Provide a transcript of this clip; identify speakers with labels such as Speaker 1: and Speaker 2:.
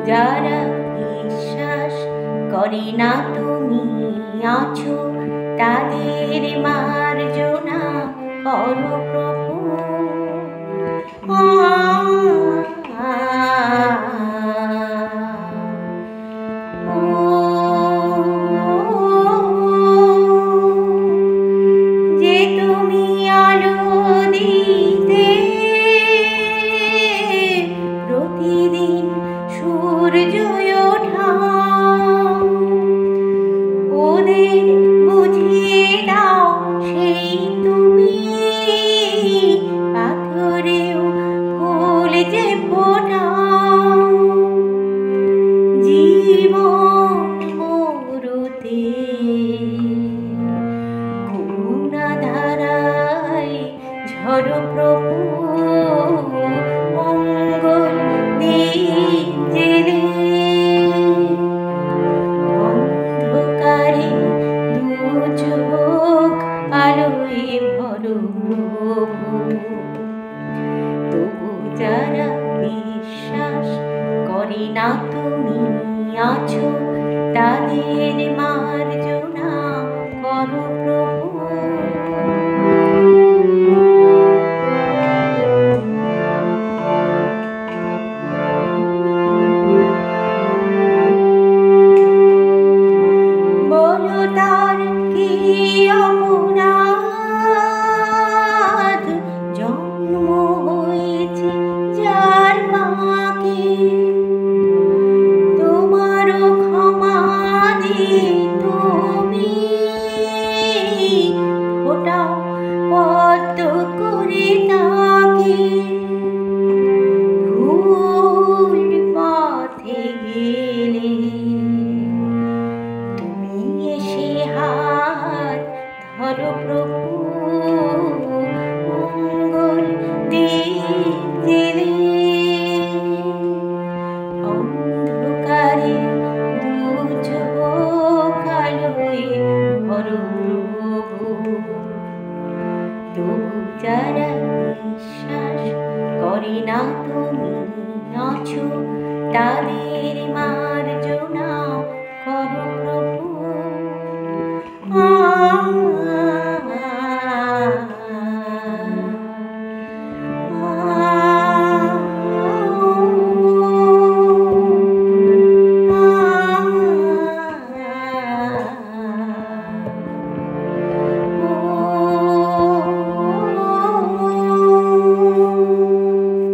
Speaker 1: যারা বিশ্বাস করে না তুমি আছো, তাদের মার্জনা করো প্রভু। যে তুমি আলো দিতে প্রতিদিন সূর্য ওঠাও, ওদের বুঝিয়ে দাও সেই তুমি পাথরেও ফুল যে ফোটাও। জীবন মরুতে করুণা ধারায় ঝড়ো প্রভু, মঙ্গল দ্বীপ জেলে অন্ধকারে দুচোখ আলোয় ভরো প্রভু। তবু যারা বিশ্বাস করে না তুমি আছো, তাদের মার্জনা করো প্রভু। বলো তার কি অপরাধ, জন্ম হয়েছে যার মাকে, তোমারও ক্ষমা দিয়ে তুমি ফোটাও পদ্ম করে তাকে। ভুল পথে গেলে তুমি এসে হাত ধরো প্রভু, মঙ্গল দ্বীপ জেলে অন্ধকারে দুচোখ আলোয় ভরো প্রভু। তবু যারা বিশ্বাস করে না তুমি আছো, তাদের